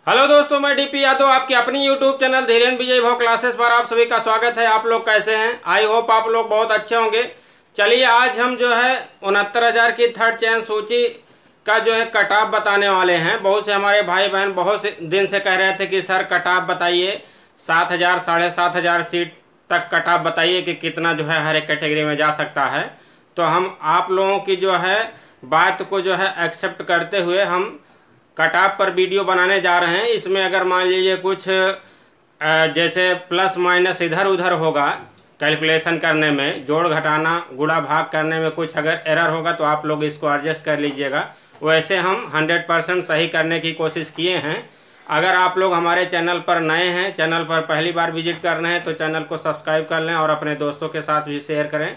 Hello दोस्तों, मैं DP Yadav आपकी अपनी यूट्यूब चैनल धीरेन्द्र विजय भाव क्लासेस पर आप सभी का स्वागत है। आप लोग कैसे हैं? आई होप आप लोग बहुत अच्छे होंगे। चलिए आज हम जो है 69,000 की थर्ड चयन सूची का जो है कट ऑफ बताने वाले हैं। बहुत से हमारे भाई बहन बहुत से दिन से कह रहे थे कि सर कट ऑफ बताइए, 7,000 7,500 सीट तक कट ऑफ बताइए कि कितना जो है हर एक कैटेगरी में जा सकता है। तो हम आप लोगों की जो है बात को जो है एक्सेप्ट करते हुए हम कट ऑफ पर वीडियो बनाने जा रहे हैं। इसमें अगर मान लीजिए कुछ जैसे प्लस माइनस इधर उधर होगा, कैलकुलेशन करने में जोड़ घटाना गुणा भाग करने में कुछ अगर एरर होगा तो आप लोग इसको एडजस्ट कर लीजिएगा। वैसे हम 100% सही करने की कोशिश किए हैं। अगर आप लोग हमारे चैनल पर नए हैं, चैनल पर पहली बार विजिट कर रहे हैं तो चैनल को सब्सक्राइब कर लें और अपने दोस्तों के साथ भी शेयर करें,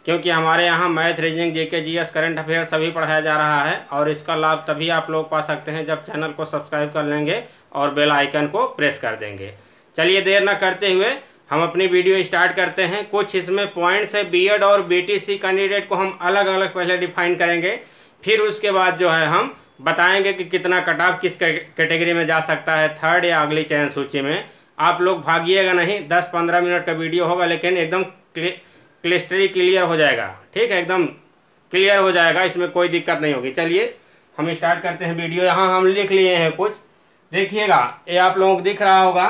क्योंकि हमारे यहाँ math, reasoning, GK, GS, current affair सभी पढ़ाया जा रहा है। और इसका लाभ तभी आप लोग पा सकते हैं जब चैनल को सब्सक्राइब कर लेंगे और बेल आइकन को प्रेस कर देंगे। चलिए देर न करते हुए हम अपनी वीडियो स्टार्ट करते हैं। कुछ इसमें पॉइंट्स है, बीएड और बीटीसी कैंडिडेट को हम अलग अलग पहले डिफाइन करेंगे, फिर उसके बाद जो है हम बताएंगे कि कितना कट ऑफ किस कैटेगरी में जा सकता है थर्ड या अगली चयन सूची में। आप लोग भागिएगा नहीं, 10-15 मिनट का वीडियो होगा लेकिन एकदम क्लिस्टरी क्लियर हो जाएगा। ठीक है, एकदम क्लियर हो जाएगा, इसमें कोई दिक्कत नहीं होगी। चलिए हम स्टार्ट करते हैं वीडियो। यहाँ हम लिख लिए हैं कुछ, देखिएगा ये आप लोगों को दिख रहा होगा।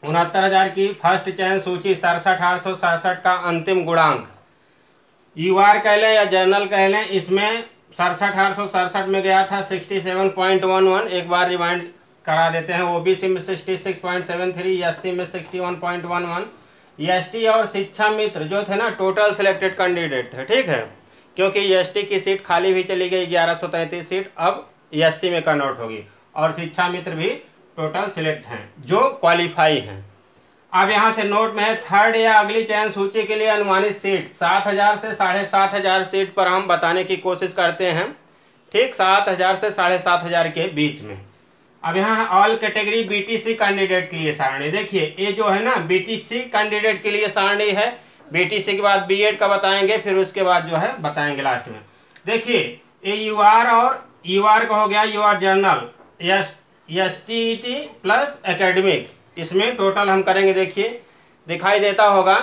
69,000 की फर्स्ट चयन सूची 67,867 का अंतिम गुणांक यूआर कह लें या जर्नल कह लें, इसमें 67,867 में गया था 67.11। एक बार रिमाइंड करा देते हैं। ओबीसी में 66.73, एससी में 61.11। एसटी और शिक्षा मित्र जो थे ना, टोटल सिलेक्टेड कैंडिडेट थे। ठीक है, क्योंकि एसटी की सीट खाली भी चली गई 1133 सीट, अब एससी में कन्वर्ट होगी। और शिक्षा मित्र भी टोटल सिलेक्ट हैं जो क्वालिफाई हैं। अब यहाँ से नोट में है, थर्ड या अगली चयन सूची के लिए अनुमानित सीट 7,000 से 7,500 सीट पर हम बताने की कोशिश करते हैं। ठीक, 7,000 से 7,500 के बीच में। अब यहाँ ऑल कैटेगरी बीटीसी कैंडिडेट के लिए सारणी देखिए। ये जो है ना बीटीसी कैंडिडेट के लिए सारणी है। बीटीसी के बाद बीएड का बताएंगे, फिर उसके बाद जो है बताएंगे लास्ट में। देखिए ये यूआर और यूआर का हो गया, UR general, STET plus academic, इसमें टोटल हम करेंगे। देखिए दिखाई देता होगा,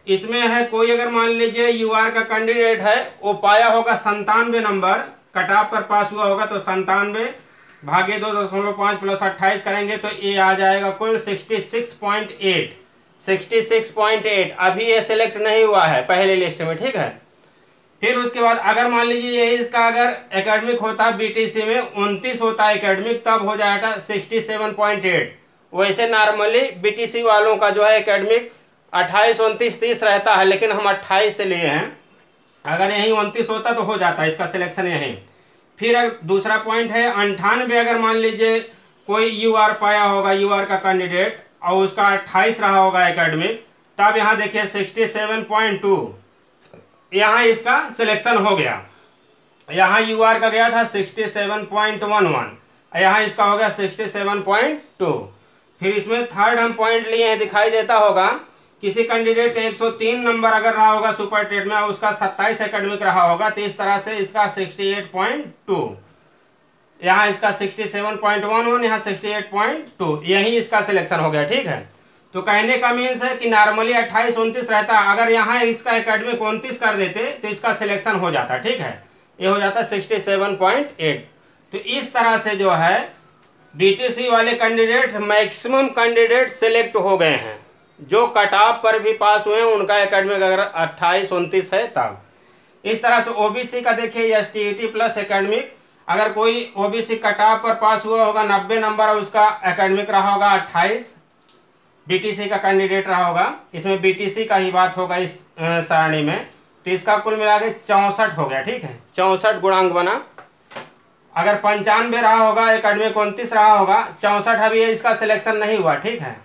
इसमें है कोई अगर मान लीजिए यूआर का कैंडिडेट है, वो पाया होगा 97 नंबर, कट ऑफ पर पास हुआ होगा तो 97 भागे 2.5 प्लस 28 करेंगे तो ये आ जाएगा कुल 66.8। 66.8 अभी ये सिलेक्ट नहीं हुआ है पहले लिस्ट में। ठीक है, फिर उसके बाद अगर मान लीजिए ये इसका अगर एकेडमिक होता बीटीसी में 29 होता एकेडमिक, तब हो जाएगा 67.8। वैसे नॉर्मली बीटीसी वालों का जो है एकेडमिक 28, 29, 30 रहता है, लेकिन हम 28 से लिए हैं। अगर यही 29 होता तो हो जाता इसका सिलेक्शन यहीं। फिर दूसरा पॉइंट है 98, अगर मान लीजिए कोई यूआर पाया होगा, यूआर का कैंडिडेट, और उसका 28 रहा होगा एकेडमिक, तब यहाँ देखिए 67.2, यहाँ इसका सिलेक्शन हो गया। यहाँ यूआर का गया था 67.11, यहाँ इसका हो गया 67.2। फिर इसमें थर्ड हम पॉइंट लिए हैं, दिखाई देता होगा किसी कैंडिडेट का 103 नंबर अगर रहा होगा सुपर टेट में और उसका 27 एकेडमिक रहा होगा, तो इस तरह से इसका 68.2, यहाँ इसका 67.11, यहाँ 68.2, यही इसका सिलेक्शन हो गया। ठीक है, तो कहने का मीन्स है कि नॉर्मली 28, 29 रहता, अगर यहाँ इसका एकेडमिक 29 कर देते तो इसका सिलेक्शन हो जाता। ठीक है, ये हो जाता 67.8। तो इस तरह से जो है बीटीसी वाले कैंडिडेट मैक्सिमम कैंडिडेट सिलेक्ट हो गए हैं। जो कट ऑफ पर भी पास हुए हैं उनका एकेडमिक अगर 28, 29 है तब। इस तरह से ओबीसी का देखिए एसटीईटी प्लस एकेडमिक, अगर कोई ओबीसी कट ऑफ पर पास हुआ होगा 90 नंबर और उसका एकेडमिक रहा होगा 28, बीटीसी का कैंडिडेट रहा होगा, इसमें बीटीसी का ही बात होगा इस सारणी में, तो इसका कुल मिला के 64 हो गया। ठीक है, 64 गुणांक बना। अगर 95 रहा होगा, एकेडमिक 29 रहा होगा, 64 अभी इसका सिलेक्शन नहीं हुआ। ठीक है,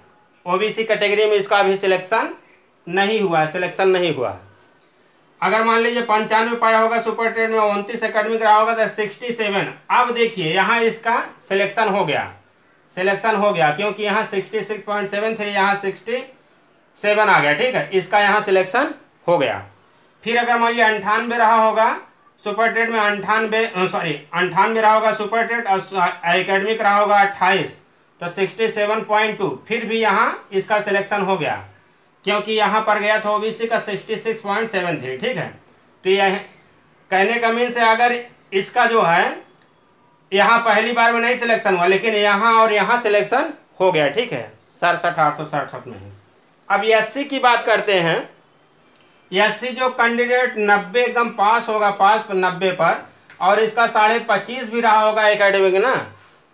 ओबीसी कैटेगरी में इसका अभी सिलेक्शन नहीं हुआ है, सिलेक्शन नहीं हुआ। अगर मान लीजिए 95 पाया होगा सुपर टेट में, 29 एकेडमिक रहा होगा तो 67। अब देखिए यहाँ इसका सिलेक्शन हो गया, सिलेक्शन हो गया, क्योंकि यहाँ 66.73, यहाँ 67 आ गया। ठीक है, इसका यहाँ सिलेक्शन हो गया। फिर अगर मान लीजिए 98 रहा होगा सुपर टेट में, 98 रहा होगा सुपर टेट और एकेडमिक रहा होगा 28, तो 67.2, फिर भी यहाँ इसका सिलेक्शन हो गया क्योंकि यहाँ पर गया था ओबीसी का 66.73। ठीक है, तो यह कहने का मीन से अगर इसका जो है यहाँ पहली बार में नहीं सिलेक्शन हुआ, लेकिन यहाँ और यहाँ सिलेक्शन हो गया। ठीक है, 67,867 में है। अब एससी की बात करते हैं। एससी जो कैंडिडेट 90 एकदम पास होगा, पास 90 पर, और इसका 25.5 भी रहा होगा एकेडमिक ना,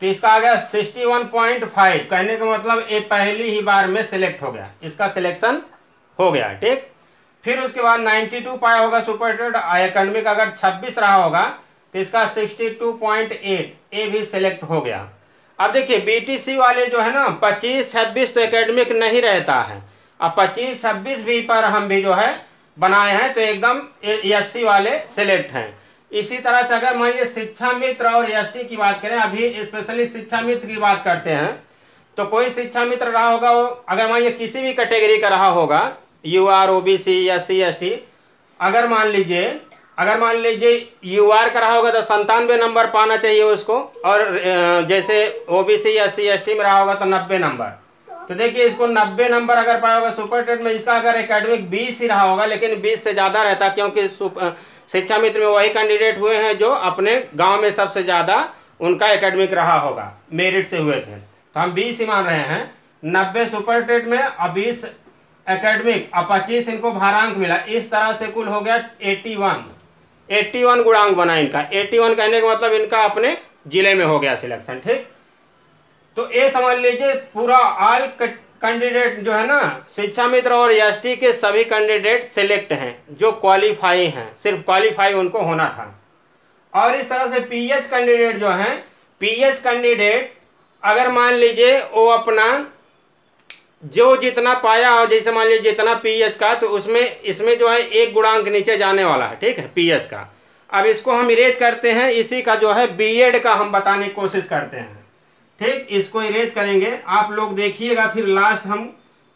तो इसका आ गया 61.5। कहने का मतलब ये पहली ही बार में सिलेक्ट हो गया, इसका सिलेक्शन हो गया। ठीक, फिर उसके बाद 92 पाया होगा सुपरटेड एकेडमिक, अगर 26 रहा होगा तो इसका 62.8 ये भी सिलेक्ट हो गया। अब देखिए बीटीसी वाले जो है ना 25-26 तो एकेडमिक नहीं रहता है, अब 25-26 भी पर हम भी जो है बनाए हैं, तो एकदम एससी वाले सिलेक्ट हैं। इसी तरह से अगर मान लीजिए शिक्षा मित्र और एसटी की बात करें, अभी स्पेशली शिक्षा मित्र की बात करते हैं, तो कोई शिक्षा मित्र रहा होगा वो अगर मान लीजिए किसी भी कैटेगरी का रहा होगा, यूआर, ओबीसी, एससी, एसटी, अगर मान लीजिए यूआर का रहा होगा तो 97 नंबर पाना चाहिए उसको, और जैसे ओबीसी, एससी, एसटी में रहा होगा तो 90 नंबर। तो देखिए इसको 90 नंबर अगर पाया होगा सुपरटेड में, इसका अगर एकेडमिक 20 ही रहा होगा, लेकिन 20 से ज़्यादा रहता क्योंकि शिक्षा मित्र में वही कैंडिडेट हुए हैं जो अपने गांव में सबसे ज़्यादा उनका एकेडमिक रहा होगा, मेरिट से हुए थे, तो हम 20 ही मान रहे हैं। 90 सुपरटेड में और 20 एकेडमिक और 25 इनको भारांक मिला, इस तरह से कुल हो गया 81 गुणांक बना इनका। 81 कहने का मतलब इनका अपने जिले में हो गया सिलेक्शन। ठीक, तो ये समझ लीजिए पूरा ऑल कैंडिडेट जो है ना शिक्षा मित्र और एसटी के सभी कैंडिडेट सिलेक्ट हैं जो क्वालिफाई हैं, सिर्फ क्वालिफाई उनको होना था। और इस तरह से पीएच कैंडिडेट जो हैं, पीएच कैंडिडेट अगर मान लीजिए वो अपना जो जितना पाया हो, जैसे मान लीजिए जितना पीएच का, तो उसमें इसमें जो है 1 गुणांक नीचे जाने वाला है। ठीक है, पीएच का। अब इसको हम इरेज करते हैं, इसी का जो है बीएड का हम बताने की कोशिश करते हैं। ठीक, इसको इरेज करेंगे, आप लोग देखिएगा, फिर लास्ट हम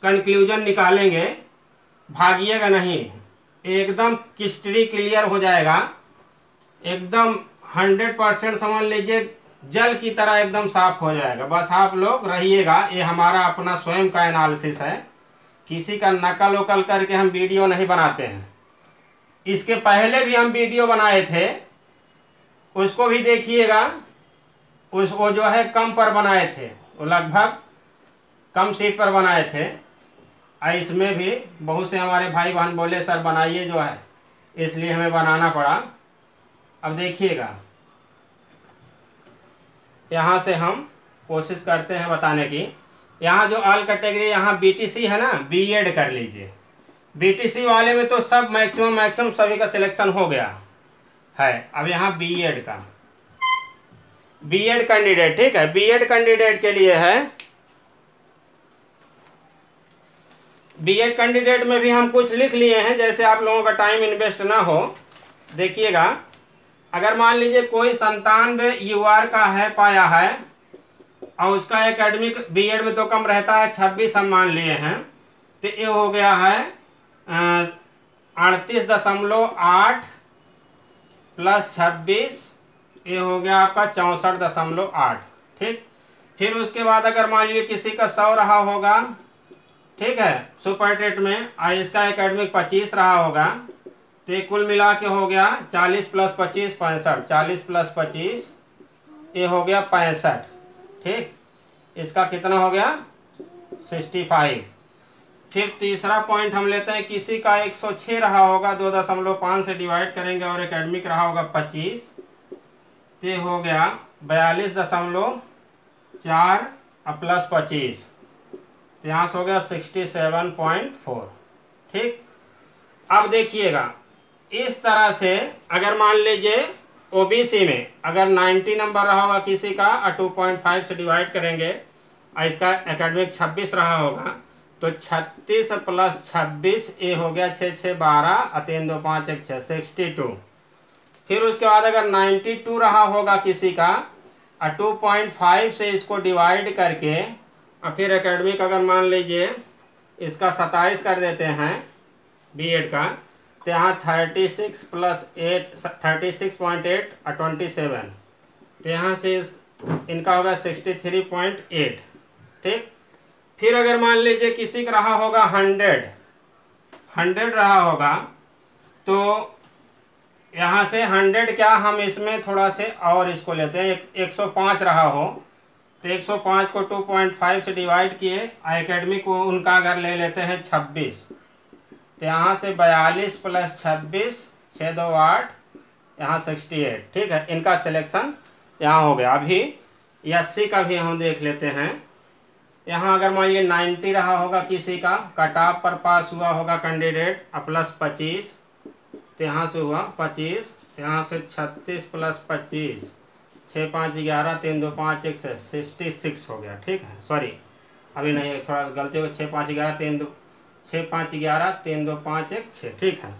कंक्लूजन निकालेंगे, भागिएगा नहीं, एकदम हिस्ट्री क्लियर हो जाएगा, एकदम 100% समझ लीजिए जल की तरह एकदम साफ हो जाएगा। बस आप लोग रहिएगा, ये हमारा अपना स्वयं का एनालिसिस है, किसी का नकल वकल करके हम वीडियो नहीं बनाते हैं। इसके पहले भी हम वीडियो बनाए थे, उसको भी देखिएगा, वो जो है कम पर बनाए थे, वो लगभग कम सीट पर बनाए थे। इसमें भी बहुत से हमारे भाई बहन बोले सर बनाइए जो है, इसलिए हमें बनाना पड़ा। अब देखिएगा, यहाँ से हम कोशिश करते हैं बताने की। यहाँ जो ऑल कैटेगरी, यहाँ बीटीसी है ना, बीएड कर लीजिए। बीटीसी वाले में तो सब मैक्सिमम सभी का सिलेक्शन हो गया है। अब यहाँ बीएड का, बीएड कैंडिडेट, ठीक है, बीएड कैंडिडेट के लिए है। बीएड कैंडिडेट में भी हम कुछ लिख लिए हैं, जैसे आप लोगों का टाइम इन्वेस्ट ना हो। देखिएगा, अगर मान लीजिए कोई 97 यूआर का है, पाया है, और उसका एकेडमिक बीएड में तो कम रहता है, 26 हम मान लिए हैं, तो ये हो गया है 38.8 प्लस 26, ये हो गया आपका 64.8। ठीक, फिर उसके बाद अगर मान लीजिए किसी का 100 रहा होगा, ठीक है, सुपरटेट में, और इसका एकेडमिक 25 रहा होगा, तो ये कुल मिला के हो गया 40 + 25 65, 40 + 25 ये हो गया 65। ठीक, इसका कितना हो गया 65। फिर तीसरा पॉइंट हम लेते हैं, किसी का 106 रहा होगा, 2.5 से डिवाइड करेंगे, और एकेडमिक रहा होगा 25, तो हो गया 42.4 प्लस 25, तो यहाँ से हो गया 67.4। ठीक, अब देखिएगा, इस तरह से अगर मान लीजिए ओबीसी में अगर 90 नंबर रहा होगा किसी का, और 2.5 से डिवाइड करेंगे, और इसका एकेडमिक 26 रहा होगा, तो 36 + 26 ये हो गया 6 6 12 और 3 2 5 1 6 62। फिर उसके बाद अगर 92 रहा होगा किसी का, और 2.5 से इसको डिवाइड करके, और फिर एकेडमिक अगर मान लीजिए इसका 27 कर देते हैं बीएड का, तो यहाँ 36 + 8 36.8 और 27, तो यहाँ से इनका होगा 63.8। ठीक। फिर अगर मान लीजिए किसी का रहा होगा 100 रहा होगा, तो यहाँ से 100 क्या, हम इसमें थोड़ा से और इसको लेते हैं, 105 रहा हो तो 105 को 2.5 से डिवाइड किए, एकेडमिक को उनका अगर ले लेते हैं 26, तो यहाँ से 42 प्लस 26 6 2 8, यहाँ 68, ठीक है। इनका सिलेक्शन यहाँ हो गया। अभी 80 का भी हम देख लेते हैं। यहाँ अगर मान लीजिए 90 रहा होगा, किसी का कट ऑफ पर पास हुआ होगा कैंडिडेट, प्लस 25, तो यहाँ से हुआ 25, यहाँ से 36 प्लस 25 6 5 11 3 2 5 1 से 66 हो गया, ठीक है। सॉरी अभी नहीं, थोड़ा गलती हो, 6 5 11 3 2 6 5 11 3 2 5 1 6, ठीक है।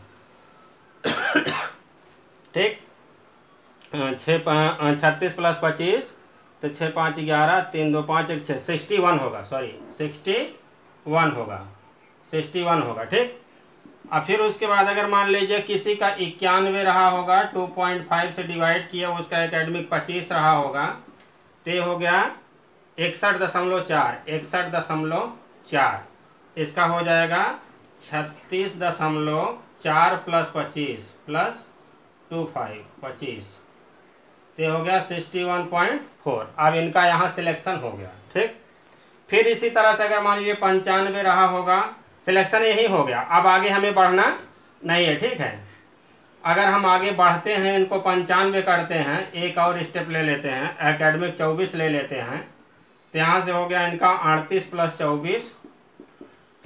ठीक, 36 प्लस 25 तो 6 5 11 3 2 5 1 6, 61 होगा, सॉरी 61 होगा, 61 होगा, ठीक। और फिर उसके बाद अगर मान लीजिए किसी का 91 रहा होगा, 2.5 से डिवाइड किया, उसका एकेडमिक 25 रहा होगा, तो हो गया 61.4, इसका हो जाएगा 36.4 प्लस 25 प्लस 25, तो हो गया 61.4। अब इनका यहाँ सिलेक्शन हो गया, ठीक। फिर इसी तरह से अगर मान लीजिए 95 रहा होगा, सिलेक्शन यही हो गया। अब आगे हमें बढ़ना नहीं है, ठीक है। अगर हम आगे बढ़ते हैं, इनको 95 करते हैं, एक और स्टेप ले लेते हैं, एकेडमिक 24 ले लेते हैं, तो यहाँ से हो गया इनका 38 प्लस 24,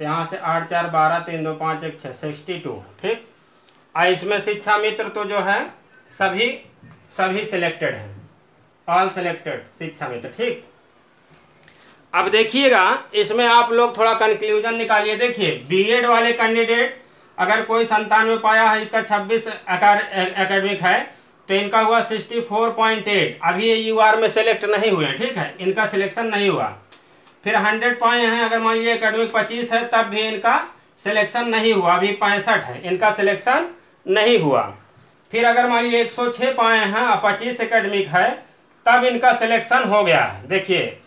तो यहाँ से 8 4 12 3 2 5 1 6, 62, ठीक। और इसमें शिक्षा मित्र तो जो है सभी सिलेक्टेड हैं, ऑल सिलेक्टेड शिक्षा मित्र, ठीक। अब देखिएगा, इसमें आप लोग थोड़ा कंक्लूजन निकालिए। देखिए बीएड वाले कैंडिडेट अगर कोई 97 पाया है, इसका 26 एकेडमिक है, तो इनका हुआ 64.8। अभी ये यूआर में सेलेक्ट नहीं हुए, ठीक है, इनका सिलेक्शन नहीं हुआ। फिर 100 पाए हैं, अगर मान लीजिए एकेडमिक 25 है, तब भी इनका सिलेक्शन नहीं हुआ, अभी 65 है, इनका सिलेक्शन नहीं हुआ। फिर अगर मान लीजिए 106 पाए हैं और 25 एकेडमिक है, तब इनका सिलेक्शन हो गया है। देखिए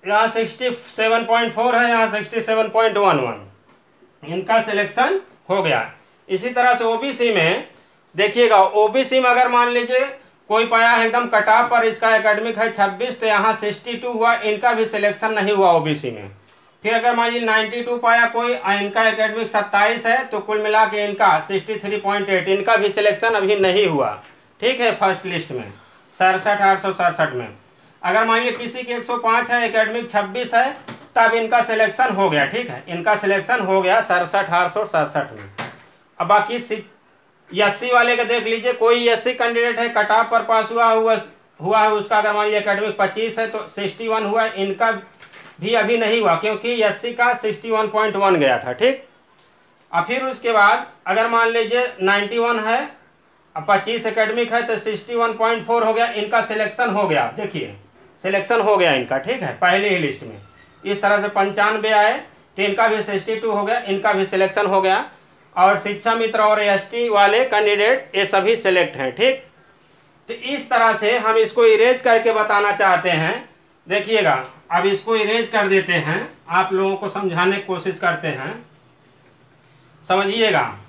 यहाँ 67.4 है, यहाँ 67.11, इनका सिलेक्शन हो गया। इसी तरह से ओबीसी में देखिएगा, ओबीसी में अगर मान लीजिए कोई पाया है एकदम कट ऑफ पर, इसका एकेडमिक है 26, तो यहाँ 62 हुआ, इनका भी सिलेक्शन नहीं हुआ ओबीसी में। फिर अगर मान लीजिए 92 पाया कोई, इनका एकेडमिक 27 है, तो कुल मिला के इनका 63.8, इनका भी सिलेक्शन अभी नहीं हुआ, ठीक है। फर्स्ट लिस्ट में 67,867 में अगर मान लीजिए किसी के 105 है, एकेडमिक 26 है, तब इनका सिलेक्शन हो गया, ठीक है, इनका सिलेक्शन हो गया 67,867 में। अब बाकी 80 वाले का देख लीजिए, कोई 80 कैंडिडेट है, कट ऑफ पर पास हुआ है, उसका अगर मान लीजिए एकेडमिक 25 है, तो 61 हुआ, इनका भी अभी नहीं हुआ, क्योंकि 80 का 61.1 गया था, ठीक। और फिर उसके बाद अगर मान लीजिए 91 है, 25 एकेडमिक है, तो 61.4 हो गया, इनका सिलेक्शन हो गया। देखिए सिलेक्शन हो गया इनका, ठीक है, पहले ही लिस्ट में। इस तरह से 95 आए, तो इनका भी 62 हो गया, इनका भी सिलेक्शन हो गया। और शिक्षा मित्र और एसटी वाले कैंडिडेट ये सभी सिलेक्ट हैं, ठीक। तो इस तरह से हम इसको इरेज करके बताना चाहते हैं। देखिएगा, अब इसको इरेज कर देते हैं, आप लोगों को समझाने की कोशिश करते हैं, समझिएगा।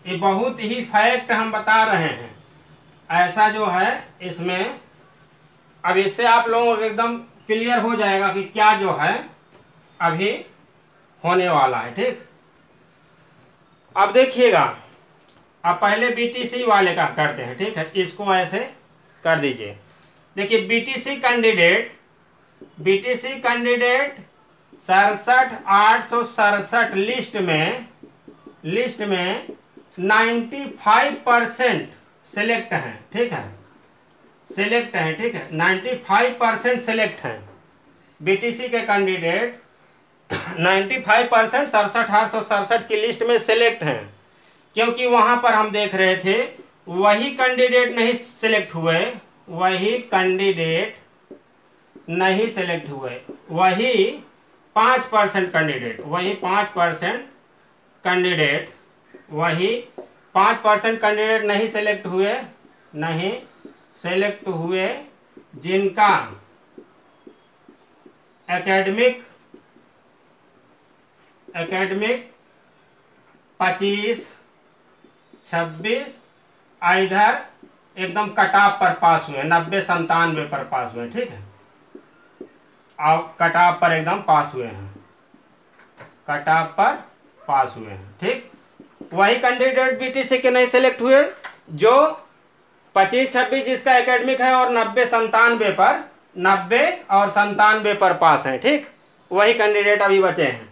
ये बहुत ही फैक्ट हम बता रहे हैं, ऐसा जो है इसमें। अब इससे आप लोगों को एकदम क्लियर हो जाएगा कि क्या जो है अभी होने वाला है, ठीक। अब देखिएगा, अब पहले बीटीसी वाले का करते हैं, ठीक है, इसको ऐसे कर दीजिए। देखिए बीटीसी कैंडिडेट 67,867 लिस्ट में 95% सिलेक्ट हैं, ठीक है, सिलेक्ट हैं, ठीक है, 95% सिलेक्ट हैं। बीटीसी के कैंडिडेट 95% 67,867 की लिस्ट में सिलेक्ट हैं, क्योंकि वहां पर हम देख रहे थे वही कैंडिडेट नहीं सिलेक्ट हुए, वही कैंडिडेट नहीं सिलेक्ट हुए, वही 5% कैंडिडेट, वही 5% कैंडिडेट नहीं सिलेक्ट हुए, जिनका एकेडमिक 25, 26 इधर एकदम कट ऑफ पर पास हुए, 90, 97 पर पास हुए, ठीक है। अब कट ऑफ पर एकदम पास हुए हैं, कट ऑफ पर पास हुए हैं, ठीक। वही कैंडिडेट बीटीसी के नहीं सिलेक्ट हुए जो 25, 26 जिसका एकेडमिक है और 90, 97 पर पास हैं, ठीक। वही कैंडिडेट अभी बचे हैं,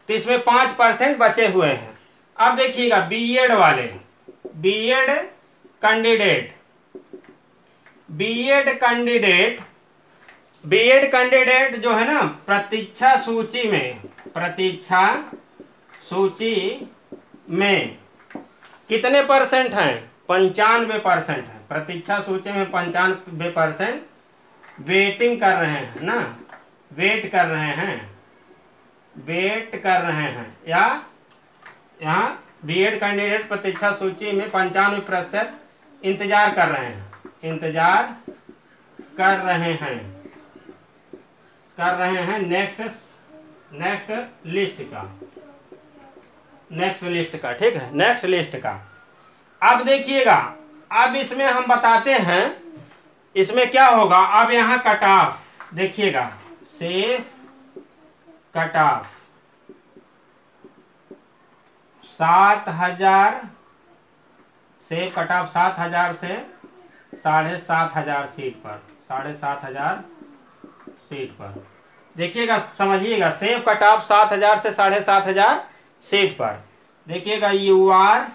तो इसमें 5% बचे हुए हैं। अब देखिएगा बीएड वाले, बीएड कैंडिडेट जो है ना प्रतीक्षा सूची में कितने परसेंट हैं? 95% है। प्रतीक्षा सूची में 95% वेटिंग कर रहे हैं ना, वेट कर रहे हैं या यहाँ बीएड कैंडिडेट प्रतीक्षा सूची में 95% इंतजार कर रहे हैं नेक्स्ट लिस्ट का, ठीक है, नेक्स्ट लिस्ट का। अब देखिएगा, अब इसमें हम बताते हैं इसमें क्या होगा। अब यहाँ कट ऑफ देखिएगा, safe cut off 7,000, safe cut off 7,000 से 7,500 सीट पर, 7,500 सीट पर देखिएगा, समझिएगा। सेफ कट ऑफ 7,000 से 7,500 सीट पर देखिएगा। यूआर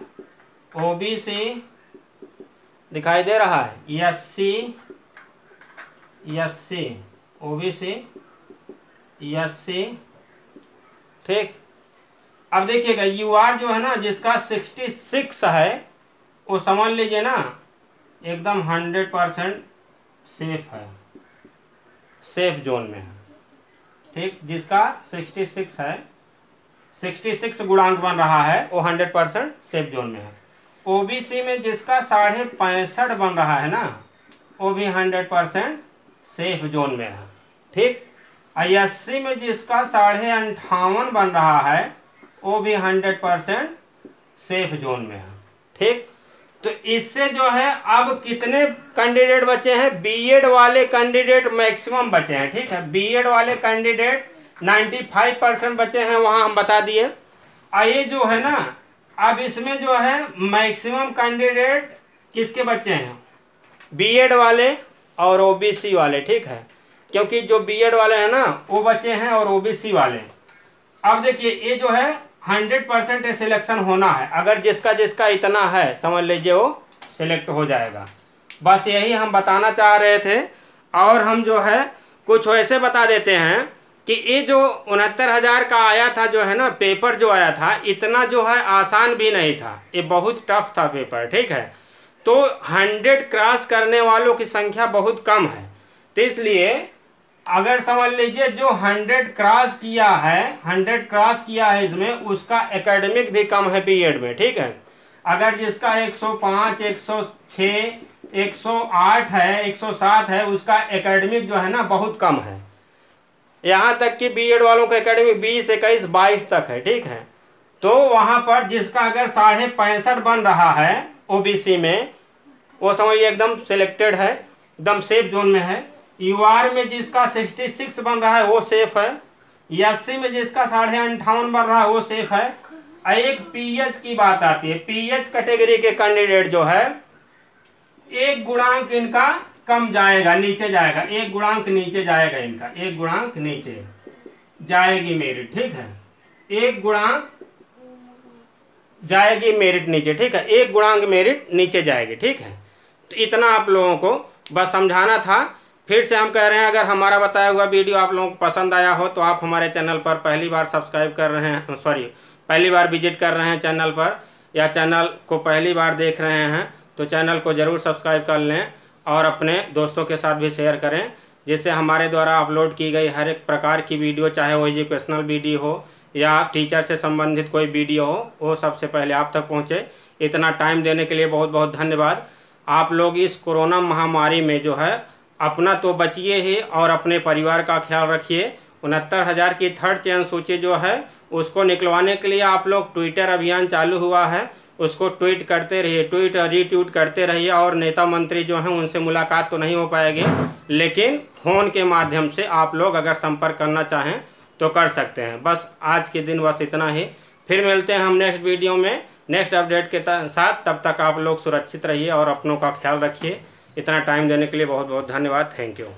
ओबीसी दिखाई दे रहा है, एससी ओबीसी एससी, ठीक। अब देखिएगा यूआर जो है ना जिसका 66 है वो समझ लीजिए ना एकदम 100% सेफ है, सेफ जोन में है, ठीक। जिसका 66 है, 66 गुणांक बन रहा है वो 100% सेफ जोन में है। ओबीसी में जिसका 65.5 बन रहा है ना वो भी 100% सेफ जोन में है, ठीक। एससी में जिसका 58.5 बन रहा है वो भी 100% सेफ जोन में है, ठीक। तो इससे जो है अब कितने कैंडिडेट बचे हैं? बीएड वाले कैंडिडेट मैक्सिमम बचे हैं, ठीक है। बीएड वाले कैंडिडेट 95% बचे हैं, वहां हम बता दिए। ये जो है ना अब इसमें जो है मैक्सिमम कैंडिडेट किसके बच्चे हैं? बीएड वाले और ओबीसी वाले, ठीक है। क्योंकि जो बीएड वाले हैं ना वो बच्चे हैं और ओबीसी वाले। अब देखिए ये जो है 100% सिलेक्शन होना है, अगर जिसका जिसका इतना है समझ लीजिए वो सिलेक्ट हो जाएगा। बस यही हम बताना चाह रहे थे। और हम जो है कुछ वैसे बता देते हैं कि ये जो 69,000 का आया था जो है ना पेपर जो आया था, इतना जो है आसान भी नहीं था, ये बहुत टफ था पेपर, ठीक है। तो 100 क्रॉस करने वालों की संख्या बहुत कम है, तो इसलिए अगर समझ लीजिए जो 100 क्रॉस किया है इसमें उसका एकेडमिक भी कम है बीएड में, ठीक है। अगर जिसका 105, 106, 108 है, 107 है, उसका एकेडमिक जो है ना बहुत कम है। यहाँ तक कि बीएड वालों का एकेडमिक 20, 21, 22 तक है, ठीक है। तो वहाँ पर जिसका अगर 65.5 बन रहा है ओबीसी में, वो समझिए एकदम सिलेक्टेड है, एकदम सेफ जोन में है। यूआर में जिसका 66 बन रहा है वो सेफ है। एससी में जिसका 58.5 बन रहा है वो सेफ है। एक पीएच की बात आती है, पीएच कैटेगरी के कैंडिडेट जो है 1 गुणांक इनका कम जाएगा, नीचे जाएगा, 1 गुणांक नीचे जाएगा इनका, 1 गुणांक नीचे जाएगी मेरिट, ठीक है। 1 गुणांक जाएगी मेरिट नीचे, ठीक है। 1 गुणांक मेरिट नीचे जाएगी, ठीक है। तो इतना आप लोगों को बस समझाना था। फिर से हम कह रहे हैं, अगर हमारा बताया हुआ वीडियो आप लोगों को पसंद आया हो तो आप हमारे चैनल पर पहली बार सब्सक्राइब कर रहे हैं, पहली बार विजिट कर रहे हैं चैनल पर, या चैनल को पहली बार देख रहे हैं तो चैनल को ज़रूर सब्सक्राइब कर लें और अपने दोस्तों के साथ भी शेयर करें, जिससे हमारे द्वारा अपलोड की गई हर एक प्रकार की वीडियो, चाहे वो एजुकेशनल वीडियो हो या टीचर से संबंधित कोई वीडियो हो, वो सबसे पहले आप तक पहुँचे। इतना टाइम देने के लिए बहुत बहुत धन्यवाद। आप लोग इस कोरोना महामारी में जो है अपना तो बचिए ही और अपने परिवार का ख्याल रखिए। 69,000 की थर्ड चयन सूची जो है उसको निकलवाने के लिए आप लोग ट्विटर अभियान चालू हुआ है, उसको ट्वीट करते रहिए, ट्वीट रीट्वीट करते रहिए। और नेता मंत्री जो हैं उनसे मुलाकात तो नहीं हो पाएगी, लेकिन फ़ोन के माध्यम से आप लोग अगर संपर्क करना चाहें तो कर सकते हैं। बस आज के दिन बस इतना ही, फिर मिलते हैं हम नेक्स्ट वीडियो में नेक्स्ट अपडेट के साथ। तब तक आप लोग सुरक्षित रहिए और अपनों का ख्याल रखिए। इतना टाइम देने के लिए बहुत बहुत धन्यवाद। Thank you.